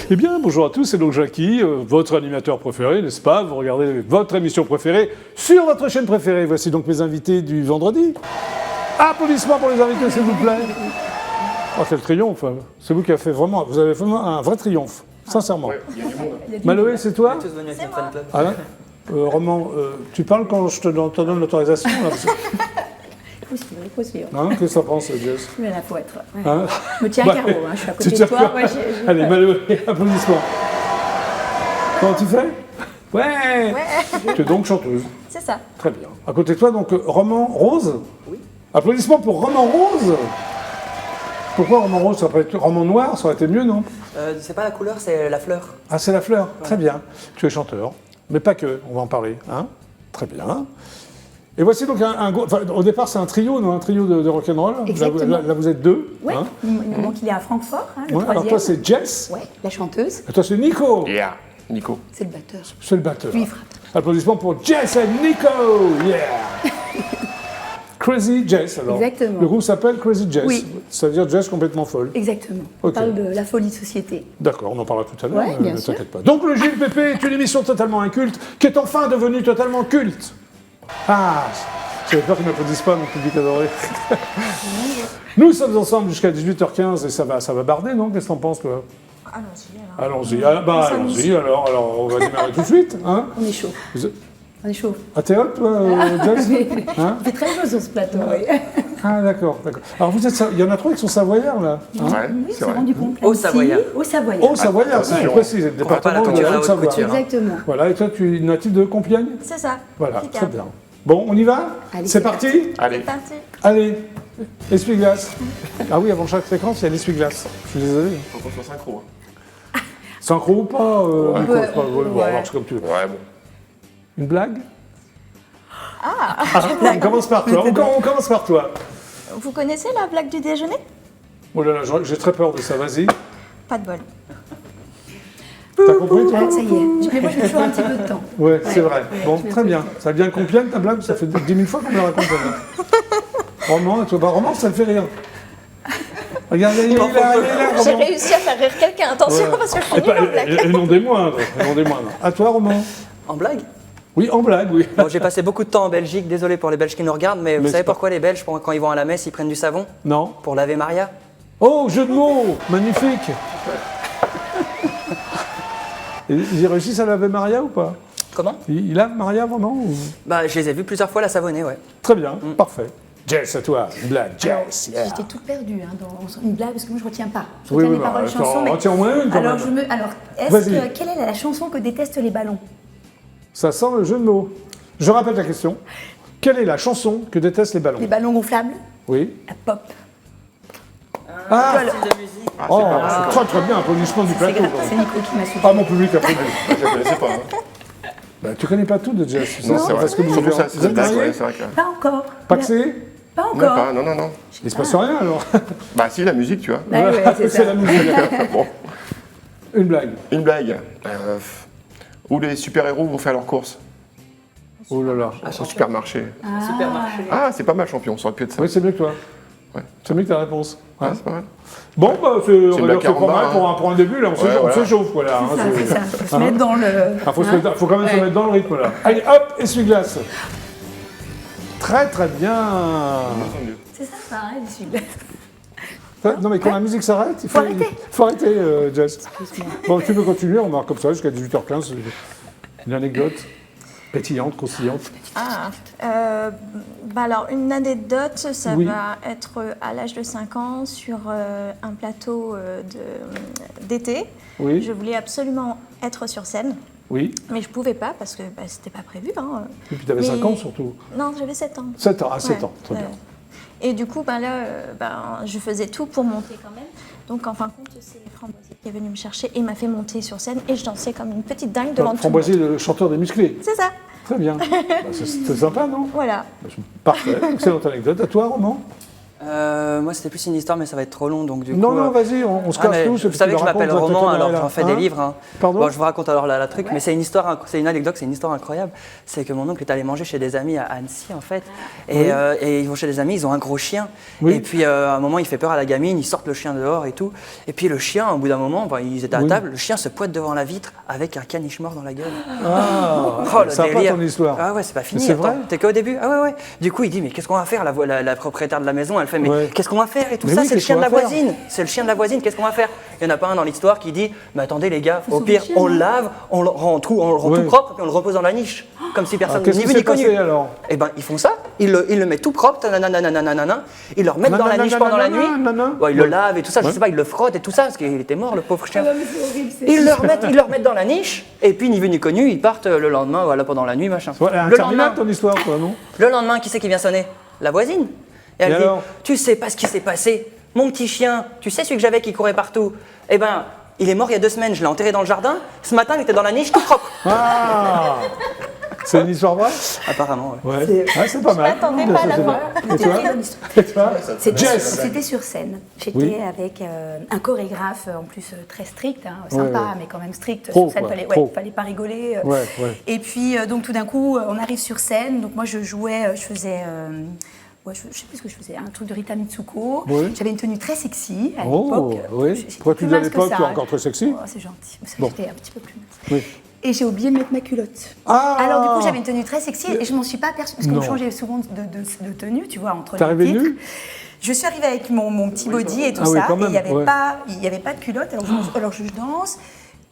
Eh bien, bonjour à tous, c'est donc Jackie, votre animateur préféré, n'est-ce pas? Vous regardez votre émission préférée sur votre chaîne préférée. Voici donc mes invités du vendredi. Applaudissements pour les invités, s'il vous plaît. Oh, quel triomphe. C'est vous qui avez fait vraiment... Vous avez fait un vrai triomphe, sincèrement. Ouais, il y a du monde. Maloé, c'est toi? C'est moi. Ah, là Roman, tu parles quand je te donne l'autorisation là, Possible. hein, qu'est-ce que ça pense, Jess? Mais là, faut être. Ouais. Hein? Je me tiens à carreau, je suis à côté de toi. Ouais, Allez, Maloé, applaudissements. Comment tu fais? Ouais. Tu es donc chanteuse. C'est ça. Très bien. À côté de toi, donc, Roman Rose? Oui. Applaudissements pour Roman Rose. Pourquoi Roman Rose? Ça aurait été Roman Noir, ça aurait été mieux, non? C'est pas la couleur, c'est la fleur. Ah, c'est la fleur. Ouais. Très bien. Tu es chanteur, mais pas que. On va en parler. Hein? Très bien. Et voici donc au départ, c'est un trio, non? Un trio de rock'n'roll. Exactement. Là, vous êtes deux. Ouais. Hein? Donc il est à Francfort, le Ouais, alors troisième. toi, c'est Jess. Ouais, la chanteuse. Et toi, c'est Nico. Yeah, Nico. C'est le batteur. C'est le batteur. Lui, il frappe. Applaudissements pour Jess et Nico. Yeah. Crazy Jess, alors. Exactement. Le groupe s'appelle Crazy Jess. Oui. C'est-à-dire Jess complètement folle. Exactement. Ok. On parle de la folie de société. D'accord, on en parlera tout à l'heure, Ouais, bien ne sûr. t'inquiète pas. Donc le Gilles Pépé est une émission totalement inculte, qui est enfin devenue totalement culte. Ah, j'avais peur qu'ils n'applaudissent pas, mon public adoré. Nous sommes ensemble jusqu'à 18h15 et ça va barder, non? Qu'est-ce que t'en penses, toi? Allons-y alors. Allons-y, allons-y, alors on va démarrer tout de suite. Hein? On est chaud. Vous êtes- On est chaud. Ah, t'es hot, toi, Jess? Hein? Il fait très chaud sur ce plateau. Oui. Ah, d'accord. Alors il y en a trois qui sont savoyards, là. Hein? Ouais, Oui, c'est c'est vrai. rendu compte. Au Savoyard. Au Savoyard. Oh, savoyard, c'est attention. précis, c'est le On va pas la département de couture à la haute Haute-Savoie. couture. Exactement. Voilà, et toi, tu es natif de Compiègne? C'est ça. Voilà, Picard. très bien. Bon, on y va? Allez, C'est c'est parti? Allez. C'est parti. Allez, essuie-glace. Ah oui, avant chaque séquence, il y a l'essuie-glace. Je suis désolé. Faut qu'on soit synchro. Synchro ou pas Nico, Ouais. c'est pas- bon, Ouais. alors, c'est comme tu veux. Ouais, bon. Une blague? On commence par toi. On commence par toi. Vous connaissez la blague du déjeuner? Oh là là, j'ai très peur de ça, vas-y. Pas de bol. T'as compris, toi? Ah, ça y est. Mais moi, je mets toujours un petit peu de temps. Ouais, c'est vrai. ouais, Bon, je mets très un peu bien. Ça vient de Compiègne, ta blague? Ça fait 10 000 fois qu'on me la raconte, celle-là. Roman, toi, bah, Roman, ça me fait rire. Regarde, il est là, J'ai Roman. réussi à faire rire quelqu'un. Attention, Ouais. parce que je suis Et nulle pas- en blague. et non des moindres. Et non des moindres. À toi, Roman? En blague? Oui, en blague, oui. Bon, j'ai passé beaucoup de temps en Belgique, désolé pour les Belges qui nous regardent, mais vous c'est savez pas- pourquoi les Belges, quand ils vont à la messe, ils prennent du savon? Non. Pour laver Maria? Oh, jeu de mots! Magnifique! Et ils réussissent à laver Maria ou pas? Comment? Il lave Maria vraiment ou... Bah, je les ai vus plusieurs fois la savonner, ouais. Très bien, parfait. Jess, à toi, une blague, Jess. Yeah. J'étais toute perdue dans une blague parce que moi je retiens pas. Je Oui, retiens oui, les bah, paroles de attends, chansons. retiens au moins une, quand alors, même. alors Vas-y. quelle est la chanson que détestent les ballons? Ça sent le jeu de mots. Je répète la question. Quelle est la chanson que détestent les ballons? Les ballons gonflables? Oui. La pop. Ah, de musique. Ah, oh, c'est pas mal. très très bien, applaudissements du C'est plateau. grave, quand c'est même. Nico qui m'a suivi. Ah, mon public applaudit. Je la connaissais pas. Hein. Bah, tu connais pas tout de Jess. tu sais, Non, c'est vrai. parce que vous Surtout ça, vous c'est êtes cette blague, mariés? ouais, c'est vrai que. Pas encore. Paxé? Pas Non, encore. pas, non. Il se passe rien alors. Bah, si, la musique, tu vois. Ouais, ouais, c'est ça. la musique. Bon, Une blague. une blague. Où les super-héros vont faire leurs courses Oh là là. au supermarché. Supermarché. Ah, c'est pas mal, champion, ça aurait pu être ça. Oui, c'est mieux que toi. Ouais. C'est mieux que ta réponse. Ouais. Ah, c'est pas mal. Bon, bah, on va une dire blague que c'est pas mal caramba, pour un début. Là, on Ouais, voilà. s'échauffe, voilà. hein, C'est ça. Faut se hein. mettre dans le. Ah, faut quand même se mettre dans le rythme, là. Allez, hop, essuie-glace. Très, très bien. C'est ça, ça arrête, celui-là. Non, mais quand la musique s'arrête, il faut arrêter, Jess. Bon, tu peux continuer, on marque comme ça jusqu'à 18h15. Une anecdote pétillante, croustillante. Bah alors, une anecdote, ça Oui. va être à l'âge de 5 ans sur un plateau d'été. Oui, Je voulais absolument être sur scène, oui. mais je pouvais pas parce que bah, c'était pas prévu. Hein. Et puis tu avais Mais- 5 ans surtout. Non, j'avais 7 ans. 7 ans, 7 Ouais, ans, très ouais. bien. Et du coup, ben là, je faisais tout pour monter quand même. Donc, en fin de compte, c'est Framboisier qui est venu me chercher et m'a fait monter sur scène et je dansais comme une petite dingue devant tout le monde. Framboisier, le chanteur des musclés. C'est ça, Très bien. Bah, c'est sympa, non? voilà. Parfait, excellente anecdote. À toi, Roman? Moi, c'était plus une histoire, mais ça va être trop long, donc du Non, coup... non, vas-y, on se Ah, casse mais tous. et vous puis savez tu que je le m'appelle racontes dans ta Roman, alors caméra, j'en fais là. des Hein livres. Pardon Bon, je vous raconte alors la truc, mais c'est une histoire, c'est une anecdote, c'est une histoire incroyable. C'est que mon oncle est allé manger chez des amis à Annecy, en fait. Et ils vont chez des amis, ils ont un gros chien. Oui. Et puis, à un moment, il fait peur à la gamine, ils sortent le chien dehors et tout. Et puis, le chien, au bout d'un moment, ils étaient à table, le chien se pointe devant la vitre avec un caniche mort dans la gueule. Ah, Oh, le sympa délire. ton histoire. Ah ouais, c'est pas fini. C'est Attends, vrai t'es qu'au début. Ah ouais. Du coup, il dit, mais qu'est-ce qu'on va faire? La propriétaire de la maison, elle fait, mais Ouais. qu'est-ce qu'on va faire? Et tout Mais ça, oui, c'est le qu'est-ce chien de qu'on la va faire voisine. C'est le chien de la voisine, qu'est-ce qu'on va faire? Il n'y en a pas un dans l'histoire qui dit, mais attendez les gars, au sauver pire, le chien, on le non lave, on le rend tout, Ouais. propre, puis on le repose dans la niche. Comme si personne Qu'est-ce ni qui vu s'est ni connu. passé alors? Eh ben, ils font ça, ils le mettent tout propre, nanana, ils le remettent dans la niche pendant la nuit. Ouais, ils le lavent et tout ça, je sais pas, ils le frottent et tout ça, parce qu'il était mort, le pauvre chien. Ah non, mais c'est horrible, c'est- Ils le remettent dans la niche, et puis ni vu ni connu, ils partent le lendemain, voilà, pendant la nuit, machin. Ouais, Le interminable lendemain, ton histoire, toi, non? le lendemain, qui c'est qui vient sonner? La voisine. Et elle Et dit, alors tu sais pas ce qui s'est passé. Mon petit chien, tu sais celui que j'avais qui courait partout. Eh ben, il est mort il y a 2 semaines, je l'ai enterré dans le jardin. Ce matin, il était dans la niche tout propre. Ah C'est une histoire vraie? Apparemment, ouais. Ouais. Ouais, c'est pas mal. m'attendais pas à la C'est fin. bien. Et toi Très bonne histoire. Et toi C'était Jess. c'était sur scène. J'étais Oui. avec un chorégraphe en plus très strict, hein, sympa, ouais. mais quand même strict. Trop, Sur scène, quoi, fallait, trop. fallait pas rigoler. Ouais, ouais. Et puis donc tout d'un coup, on arrive sur scène. Donc moi je jouais, je faisais. Ouais, je sais plus ce que je faisais, un truc de Rita Mitsuko. Oui. J'avais une tenue très sexy à Oh, l'époque. oui. J'étais Pourquoi tu plus dis à mince que l'époque, ça. tu es encore très sexy? Oh, c'est gentil. Mais ça, Bon. j'étais un petit peu plus mince. Oui. Et j'ai oublié de mettre ma culotte. Ah Alors du coup, j'avais une tenue très sexy et je m'en suis pas aperçue parce qu'on Non. changeait souvent de tenue, tu vois, entre T'es les arrivée titres. nue? Je suis arrivée avec mon petit body et tout Ah oui, ça, quand et même, il n'y avait, ouais. pas de culotte, alors je danse,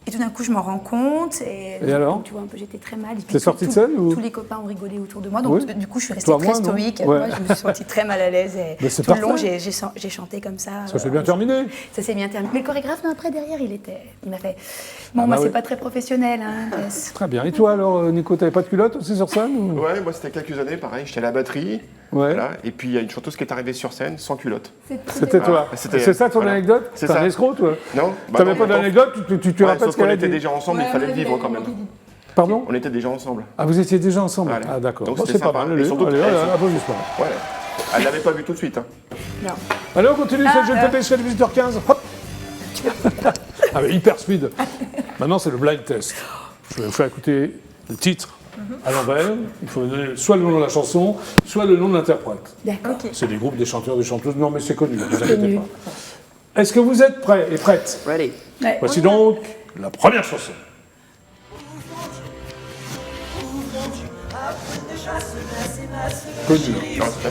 et tout d'un coup je m'en rends compte, et alors tu vois, un peu, j'étais très mal. Et puis T'es sortie de scène ou tous les copains ont rigolé autour de moi, donc Oui. du coup je suis restée Toi, très moi, non stoïque, Ouais. moi je me suis sentie très mal à l'aise, et Mais c'est tout le long parfait. j'ai chanté comme ça. Ça s'est bien terminé. Ça s'est bien terminé. Mais le chorégraphe, non, après derrière, il m'a fait, bon, Ah moi bah c'est oui. pas très professionnel, hein, Jess. Très bien. Et toi alors, Nico, t'avais pas de culotte aussi sur scène ou... Ouais, moi c'était quelques années, pareil, j'étais à la batterie. Ouais. Voilà, et puis il y a une chanteuse qui est arrivée sur scène sans culotte. C'était toi. Ah, c'était- C'est ça ton voilà. anecdote? C'est T'es un ça. escroc, toi? Non T'avais non, pas non. d'anecdote? Tu Ouais, rappelles sauf ce qu'elle qu'on a était dit? déjà ensemble, il fallait le vivre quand même. Pardon? On était déjà ensemble. Ah, vous étiez déjà ensemble? Voilà. Ah, d'accord. Donc Bon, c'était c'est pas sympa. mal. Et Allez, surtout allez, que- allez, applaudissements. Ouais. Elle l'avait pas vu tout de suite. Hein. Non. Allez, on continue, c'est le jeu de TP jusqu'à 18h15. Hop. Ah, mais hyper speed. Maintenant, c'est le blind test. Je vais vous faire écouter le titre à l'envers. Il faut me donner soit le nom de la chanson, soit le nom de l'interprète. D'accord. C'est des groupes, des chanteurs, des chanteuses. Non, mais c'est connu, ne vous inquiétez Connu. pas. Est-ce que vous êtes prêts et prêtes? Ready. Ouais. Voici donc la première chanson. Connu.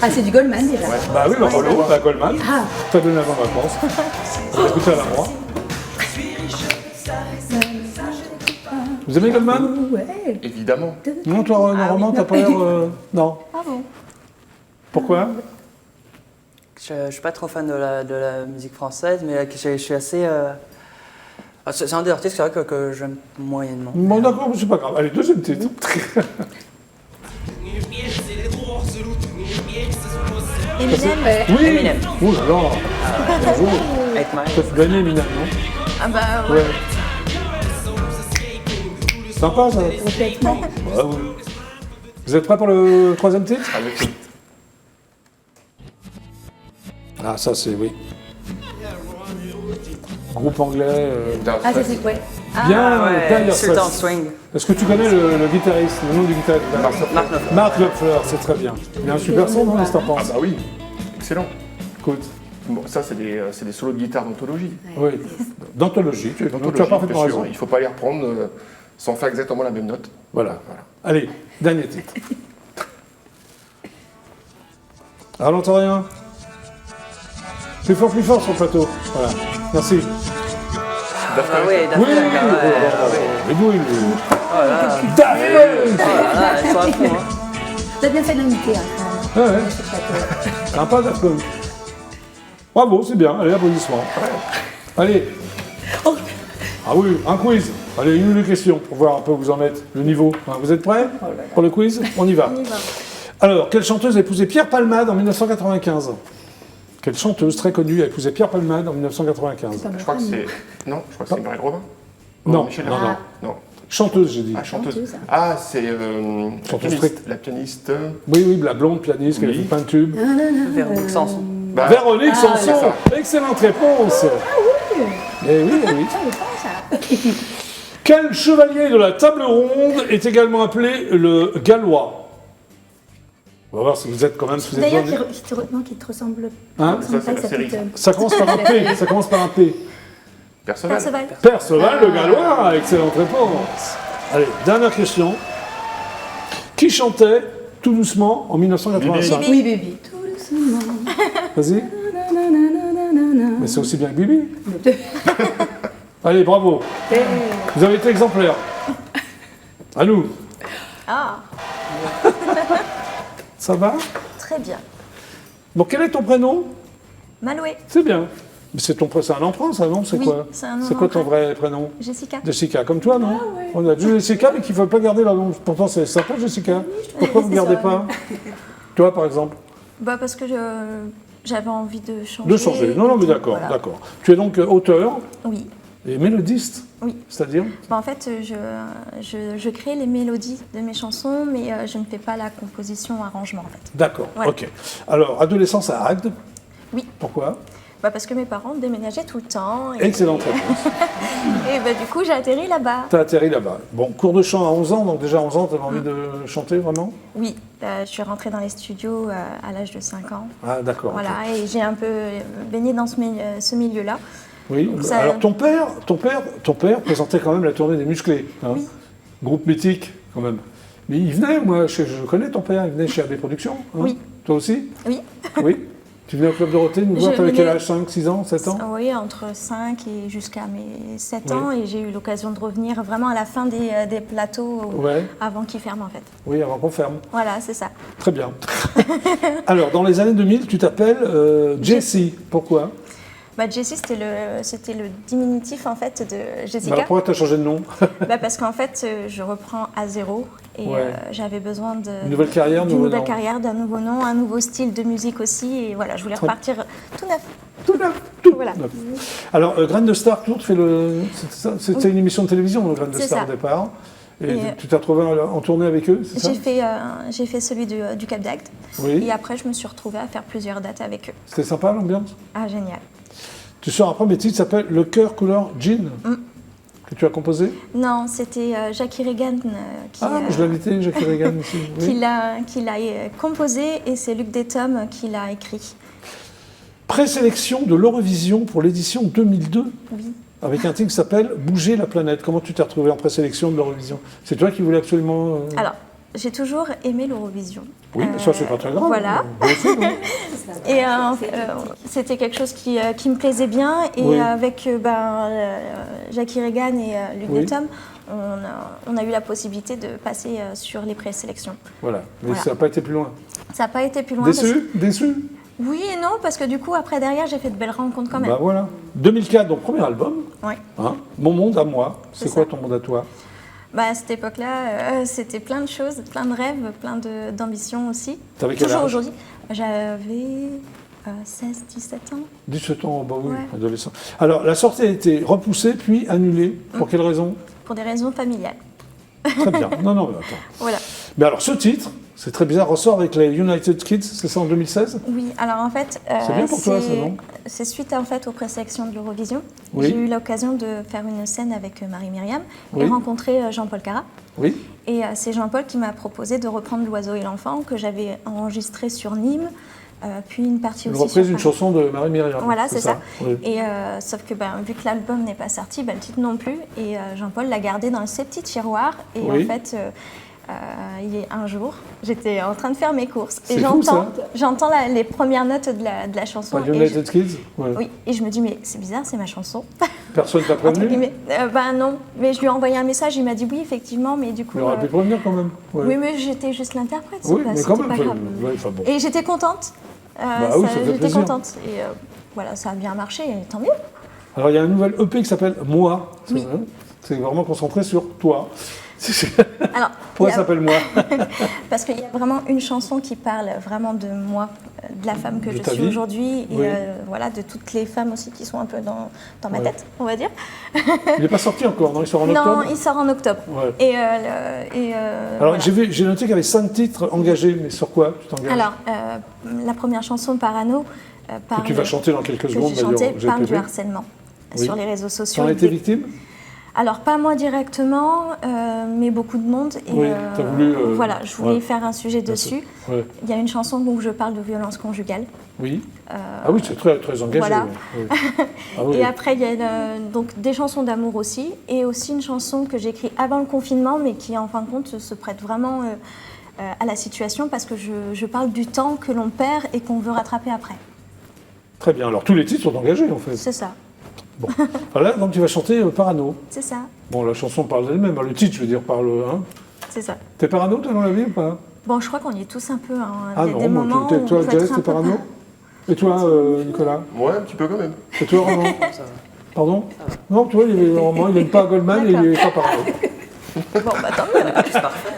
Ah, c'est du Goldman déjà. Bah oui, le Rollo, la Goldman. Ah. T'as donné avant vacances. Écoutez à la moi. Vous aimez Goldman? Ouais. Évidemment. Non, toi, normalement, t'as pas l'air. Non. Ah bon? Pourquoi? Je suis pas trop fan de la musique française, mais je suis assez... C'est un des artistes, c'est vrai que j'aime moyennement. Bon, d'accord, c'est pas grave. Allez, deuxième titre. Eminem? Oui! Eminem. Ouh là là! Bien joué. 8 Mile. Toi, tu gagnes Eminem, non? Ah bah ouais. Ouais. Sympa, ça? Complètement. Ouais, oui. Vous êtes prêts pour le troisième titre? Avec Ah, ça, c'est oui. Groupe anglais. Ah, ça c'est ouais. Bien, Ouais, Dire Sultan Straits. Swing. Est-ce que tu connais le guitariste, le nom du guitariste? Mark Knopfler. Mark Knopfler, c'est très bien. Il a un super son, non? Qu'est-ce que t'en Ah penses? bah oui, excellent. Écoute, Bon, ça c'est des solos de guitare d'anthologie. oui. D'anthologie, tu as D'anthologie, parfaitement bien sûr. raison. Il ne faut pas les reprendre sans faire exactement la même note. Voilà. Allez, dernier titre. Ah, on n'entend rien. Plus fort sur le plateau. Voilà. Merci. Daft Ah Punk. oui, Daft Oui, Punk, ah ouais, mais d'où il Daft Punk, ah, ils sont à fond, hein. T'as bien fait d'inviter. Hein, Ouais, sympa Daft Punk. Bravo, c'est bien. Allez, applaudissements. Allez. Ah oui, un quiz. Allez, une ou deux questions pour voir un peu où vous en êtes, le niveau. Hein, vous êtes prêts pour le quiz? On y va. Alors, quelle chanteuse a épousé Pierre Palmade en 1995? Quelle chanteuse très connue a épousé Pierre Palmade en 1995? Je crois que c'est. Non, je crois que c'est Noël Robin. Non, Michel non, Legrand. non. Non. Chanteuse, j'ai dit. Ah, chanteuse. Chanteuse. Ah, c'est Chanteuse stricte. la pianiste. Oui, la blonde pianiste qui a Oui. fait plein de tubes. Vers Maxence. Bah, Véronique Sanson. c'est ça. Excellente réponse. Eh oui, eh oui. Ah, ça. Quel chevalier de la table ronde est également appelé le Gallois? On va voir si vous êtes quand même... si vous êtes D'ailleurs, bien- qui te ressemble. Hein Ça, c'est la série. Ça commence par un P. Ça commence par un P. Perceval. Perceval. Perceval le Gallois. Excellente réponse. Allez, dernière question. Qui chantait tout doucement en 1985? Bibi. Oui, bébé. Tout doucement. Vas-y. Nanana. Mais c'est aussi bien que Bibi. Allez, bravo. Vous avez été exemplaire. À nous. Ah, Ça va? très bien. Bon, quel est ton prénom? Maloué. C'est bien. Mais c'est un emprunt, ça, non? C'est Oui, quoi? c'est un nom C'est quoi ton d'emprunt. vrai prénom? Jessica. Jessica, comme toi, non? On a dit Jessica, mais qu'il ne faut pas garder leur nom. Pourtant, c'est sympa, Jessica. Pourquoi vous ne gardez pas? Toi, par exemple? Bah parce que j'avais envie de changer. De changer. Non, non, mais d'accord, Voilà. d'accord. Tu es donc auteur Oui. et mélodiste? Oui. C'est-à-dire? Bah, en fait, je crée les mélodies de mes chansons, mais je ne fais pas la composition, arrangement en fait. D'accord, Ouais. ok. Alors, adolescence à Agde? Oui. Pourquoi? Bah, parce que mes parents déménageaient tout le temps. Et, Excellente réponse. Et bah, du coup, j'ai atterri là-bas. Tu as atterri là-bas. Bon, cours de chant à 11 ans, donc déjà à 11 ans, tu avais envie de chanter vraiment? Oui, je suis rentrée dans les studios à l'âge de 5 ans. Ah, d'accord. ok. Voilà, et j'ai un peu baigné dans ce milieu-là. Oui. ça- Alors ton père présentait quand même la tournée des musclés. Hein. Oui. Groupe mythique quand même. Mais il venait, moi, je connais ton père, il venait chez AB Productions. hein. Oui. Toi aussi? Oui. Oui. Tu venais au Club Dorothée nous voir, Je t'avais quel venais- âge? 5, 6 ans, 7 ans? Oui, entre 5 et jusqu'à mes 7 Oui. ans. Et j'ai eu l'occasion de revenir vraiment à la fin des plateaux Ouais. avant qu'ils ferment en fait. Oui, avant qu'on ferme. Voilà, c'est ça. Très bien. Alors, dans les années 2000, tu t'appelles Jessie. Pourquoi? Bah, Jessie, c'était le diminutif en fait de Alors, Jessica. pourquoi tu as changé de nom? Bah, parce qu'en fait, je reprends à zéro et Ouais. j'avais besoin Une nouvelle carrière, d'une nouveau nouvelle nom. carrière, d'un nouveau nom, un nouveau style de musique aussi. Et voilà, je voulais Très- repartir tout neuf. Tout neuf, tout Voilà. neuf. Alors, Graines de Star, toujours, tu fais c'était une émission de télévision, le Graines de C'est Star ça. au départ. Et, Et, tu t'es retrouvé en tournée avec eux, c'est ça? J'ai fait celui du Cap d'Agde. Oui. Et après, je me suis retrouvée à faire plusieurs dates avec eux. C'était sympa l'ambiance? Ah, génial. Tu sors un premier titre qui s'appelle Le cœur couleur jean, que tu as composé. Non, c'était Jackie Reagan Je l'ai invité, Jackie Reagan aussi. qui Oui. l'a composé et c'est Luc Déthom qui l'a écrit. Présélection de l'Eurovision pour l'édition 2002, Oui. avec un titre qui s'appelle Bouger la planète. Comment tu t'es retrouvé en présélection de l'Eurovision? C'est toi qui voulais absolument. Alors, j'ai toujours aimé l'Eurovision. Oui, mais ça c'est pas très grave. Voilà. Moi aussi, non. Et c'était quelque chose qui me plaisait bien. Et Oui. avec Jackie Reagan et Luc Oui. Déthom, on a eu la possibilité de passer sur les présélections. Voilà, mais Voilà. ça n'a pas été plus loin. Ça n'a pas été plus loin. parce- Déçu? Déçu? Oui et non, parce que du coup, après, derrière, j'ai fait de belles rencontres quand même. Bah voilà. 2004, donc premier album. Ouais. Hein, Mon monde à moi. C'est C'est quoi ça. ton monde à toi? Bah, à cette époque-là, c'était plein de choses, plein de rêves, d'ambitions aussi. T'avais quel Toujours âge? aujourd'hui. J'avais 16, 17 ans. 17 ans, bah oui, Ouais. adolescent. Alors, la sortie a été repoussée puis annulée. Pour quelle raison? Pour des raisons familiales. Très bien. Non, non, mais attends. Voilà. Mais alors, ce titre, c'est très bizarre, ressort avec les United Kids, c'est ça en 2016? Oui, alors en fait, C'est bien pour toi, ça, non? c'est suite en fait aux présélections de l'Eurovision. Oui. J'ai eu l'occasion de faire une scène avec Marie-Myriam Oui. et rencontrer Jean-Paul Cara. Oui. Et c'est Jean-Paul qui m'a proposé de reprendre L'Oiseau et l'Enfant que j'avais enregistré sur Nîmes, puis une partie Une aussi reprise sur d'une Paris. chanson de Marie-Myriam. Voilà, c'est ça. Oui. Et sauf que vu que l'album n'est pas sorti, le titre non plus. Et Jean-Paul l'a gardé dans ses petits tiroirs. Et Oui. en fait, il est un jour, j'étais en train de faire mes courses C'est et fou, j'entends les premières notes de la chanson. Pas Et United Kids? Ouais. oui, et je me dis mais c'est bizarre, c'est ma chanson. Personne t'a Entre prévenu? guillemets. Non, mais je lui ai envoyé un message, il m'a dit oui effectivement, mais du coup. Il aurait pu prévenir quand même. Ouais. Oui, mais j'étais juste l'interprète. Oui, mais quand c'était même. pas grave. Ouais, enfin bon. Et j'étais contente. oui, ça fait J'étais plaisir. contente. Et voilà, ça a bien marché, et tant mieux. Alors, il y a un nouvel EP qui s'appelle Moi. C'est Oui. vrai. C'est vraiment concentré sur toi. Alors, Pourquoi il y a- ça s'appelle Moi? parce qu'il y a vraiment une chanson qui parle vraiment de moi, de la femme que De je ta suis vie. aujourd'hui, et Oui. voilà, de toutes les femmes aussi qui sont un peu dans ma Ouais. tête, on va dire. Il n'est pas sorti encore, non? Il sort en Non, octobre? il sort en octobre. Ouais. Et, Alors, voilà. j'ai noté qu'il y avait 5 titres engagés, mais sur quoi tu t'engages? Alors, la première chanson, Parano, Que tu vas chanter dans quelques secondes. Que j'ai chanté d'ailleurs, parle GPP. du harcèlement Oui. sur les réseaux sociaux. Tu en as été victime? Alors, pas moi directement, mais beaucoup de monde. Et, Oui, t'as voulu, voilà, je voulais ouais. faire un sujet Bien dessus. sûr. Ouais. Il y a une chanson où je parle de violence conjugale. Oui. Ah oui, c'est très, très engagé. voilà. Oui. Ah oui. Et après, il y a donc des chansons d'amour aussi, et aussi une chanson que j'ai écrite avant le confinement, mais qui en fin de compte se prête vraiment à la situation, parce que je parle du temps que l'on perd et qu'on veut rattraper après. Très bien. Alors, tous les titres sont engagés, en fait. C'est ça, Bon. Voilà, donc tu vas chanter Parano. c'est ça, Bon, la chanson parle d'elle-même. Le titre, je veux dire, parle... Hein. c'est ça. T'es parano, toi, dans la vie, ou pas? Bon, je crois qu'on y est tous un peu. Hein. Ah Il y a non, des moi, moments où toi, on peut Jess, être un t'es peu- parano? Et toi, Nicolas? Ouais, un petit peu quand même. Et toi, Romain? Ça va. Pardon? Non, toi, Romain, il n'aime pas Goldman et il n'est pas parano. Bon, bah tant mieux. C'est parfait.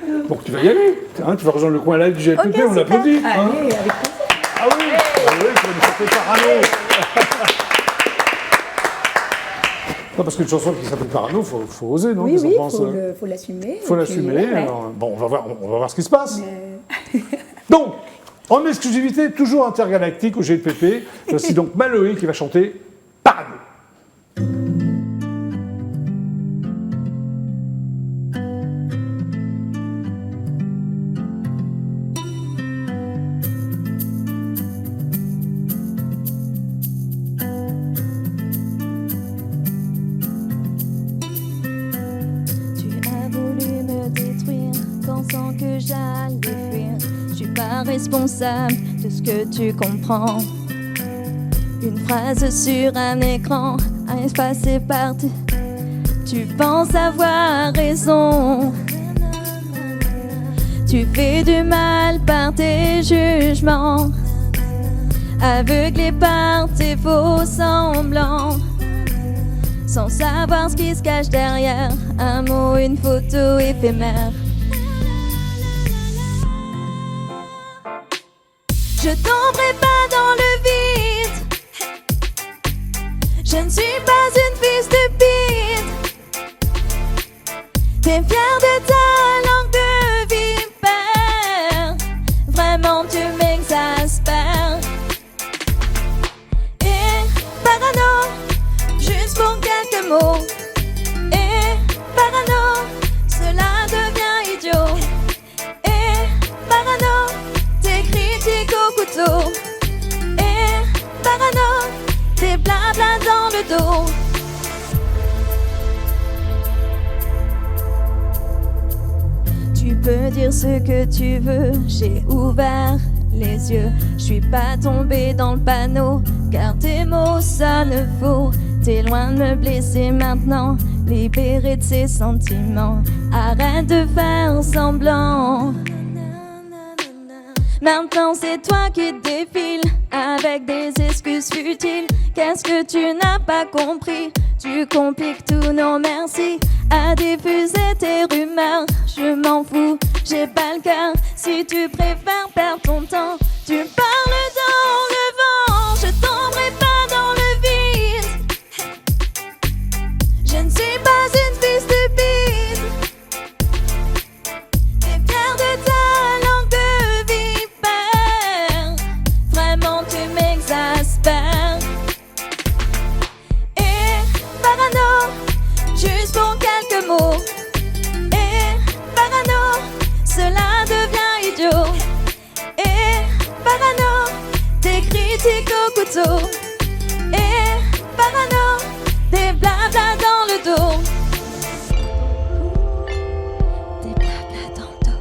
Hein. Donc tu vas y aller. Hein, tu vas rejoindre le coin live du GLPP, Ok, on super. l'applaudit. Hein. Allez, avec plaisir. Ah oui, ah oui, tu vas nous chanter Parano. Non, parce qu'une chanson qui s'appelle Parano, faut oser, non? Oui, Qu'est-ce oui, qu'on pense, faut l'assumer. faut et l'assumer. puis, ouais. Alors, bon, on va voir ce qui se passe. Mais- Donc, en exclusivité, toujours intergalactique au GLPP, voici donc Maloé qui va chanter Parano. Tu as voulu me détruire, pensant que j'allais fuir. Je suis pas responsable de ce que tu comprends. Une phrase sur un écran a espacé par tu penses avoir raison. Tu fais du mal par tes jugements, aveuglé par tes faux semblants, sans savoir ce qui se cache derrière un mot, une photo éphémère. Je tomberai pas dans le vide. Je ne suis pas une fille stupide. T'es fière de ta langue de vipère. Vraiment tu m'exaspères. Et parano, juste pour quelques mots. Et parano, cela devient idiot. Et parano, tes critiques au couteau. Et parano, tes blabla dans le dos. Tu peux dire ce que tu veux, j'ai ouvert les yeux. Je suis pas tombée dans le panneau, car tes mots sonnent faux. T'es loin de me blesser maintenant, libéré de ses sentiments. Arrête de faire semblant. Maintenant c'est toi qui défiles avec des excuses futiles. Qu'est-ce que tu n'as pas compris? Tu compliques tout, non merci. À diffuser tes rumeurs, je m'en fous, j'ai pas le cœur. Si tu préfères perdre ton temps, tu parles dans le vent. Je tomberai pas dans le vide. Je ne suis pas une fille stupide. T'es fière de ta langue de vipère. Vraiment tu m'exaspères. Et parano, juste pour quelques mots. Et parano, cela devient idiot. Et parano, tes critiques au couteau. Et parano, des blabla dans le dos. Des blabla dans le dos.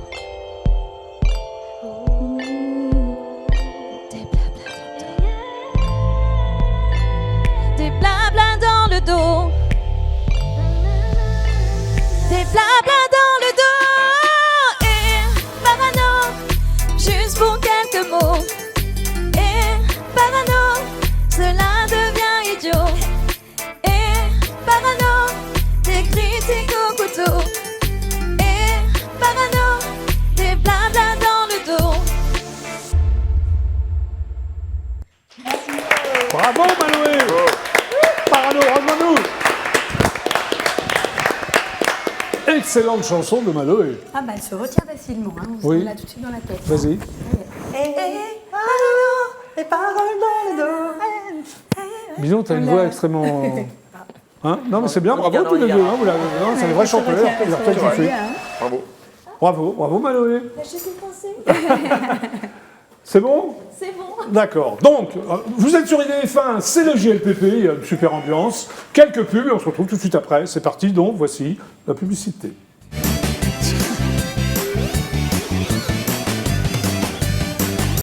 Des blabla dans le dos. Des blabla dans le dos. Des blabla dans le dos. Et parano, juste pour quelques mots. Et parano, cela devient idiot. Et parano, des critiques au couteau. Et parano, des blabla dans le dos. Bravo Maloé. Parano, rejoins-nous. Excellente chanson de Maloé. Ah bah elle se retient facilement, hein. Oui. On l'a tout de suite dans la tête. Vas-y. Et les paroles dans le dos. Disons, t'as une voix extrêmement... Hein non, mais c'est bien, On y bravo garde, tous on y les deux. garde. Hein, c'est des vrais chanteurs. Il a fait kiffer. Bravo. Bravo, bravo Maloé. J'ai compensé. C'est bon? C'est bon. D'accord. Donc, vous êtes sur IDF1, c'est le JLPP, il y a une super ambiance. Quelques pubs et on se retrouve tout de suite après. C'est parti, donc voici la publicité.